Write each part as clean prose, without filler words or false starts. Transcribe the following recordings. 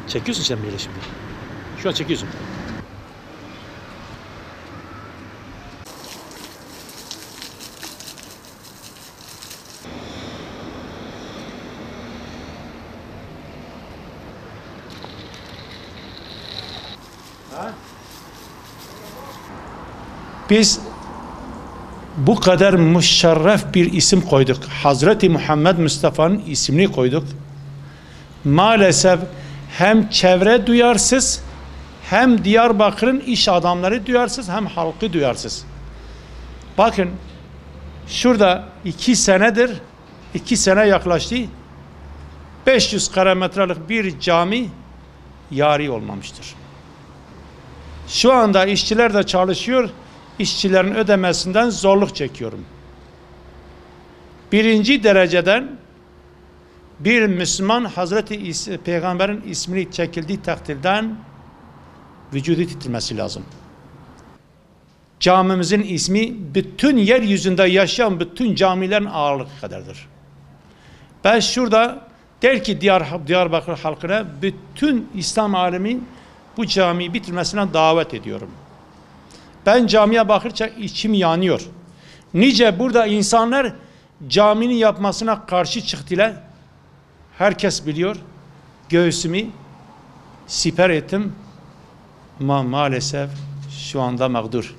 Çekiyorsun sen böyle şimdi. Şu an çekiyorsun. Biz bu kadar müşerref bir isim koyduk. Hazreti Muhammed Mustafa'nın ismini koyduk. Maalesef hem çevre duyarsız, hem Diyarbakır'ın iş adamları duyarsız, hem halkı duyarsız. Bakın şurada 2 senedir, 2 sene yaklaştı, 500 kilometrelik bir cami yari olmamıştır. Şu anda işçiler de çalışıyor, işçilerin ödemesinden zorluk çekiyorum. Birinci dereceden bir Müslüman Hazreti Peygamber'in ismini çekildiği takdirden vücudu titremesi lazım. Camimizin ismi bütün yeryüzünde yaşayan bütün camilerin ağırlığı kadardır. Ben şurada der ki Diyarbakır halkına, bütün İslam alemi bu camiyi bitirmesine davet ediyorum. Ben camiye bakırça içim yanıyor. Nice burada insanlar caminin yapmasına karşı çıktılar. Herkes biliyor. Göğsümü siper ettim. Ama maalesef şu anda mağdur.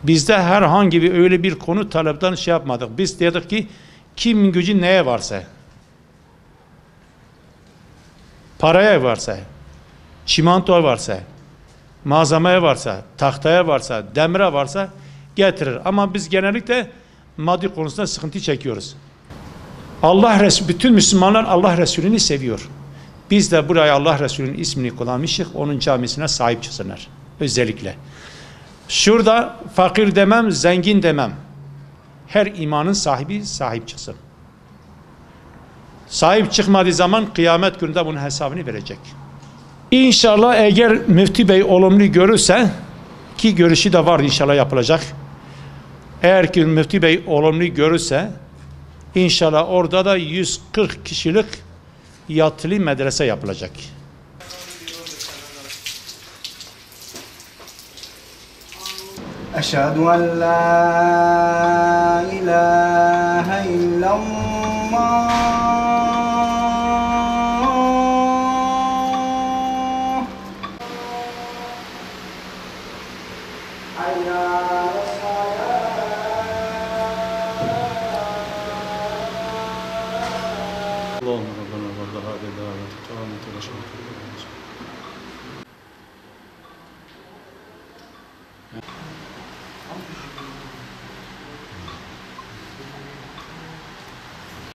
Bizde herhangi bir öyle bir konu talepten şey yapmadık. Biz dedik ki kimin gücü neye varsa, paraya varsa, çimento varsa, malzemeye varsa, tahtaya varsa, demire varsa getirir. Ama biz genellikle maddi konusunda sıkıntı çekiyoruz. Bütün Müslümanlar Allah Resulü'nü seviyor. Biz de buraya Allah Resulü'nün ismini kullanmışık, onun camisine sahip çıksınlar. Özellikle. Şurada fakir demem, zengin demem. Her imanın sahibi sahip çıksın. Sahip çıkmadığı zaman kıyamet gününde bunun hesabını verecek. İnşallah eğer Müftü Bey olumlu görürse, ki görüşü de var inşallah yapılacak. Eğer ki Müftü Bey olumlu görürse, İnşallah orada da 140 kişilik yatılı medrese yapılacak. Eşhedü en la ilahe illallah. Allahümme Rabbena ve Rabbe hâdâ dâvât kâmet ve şerefet.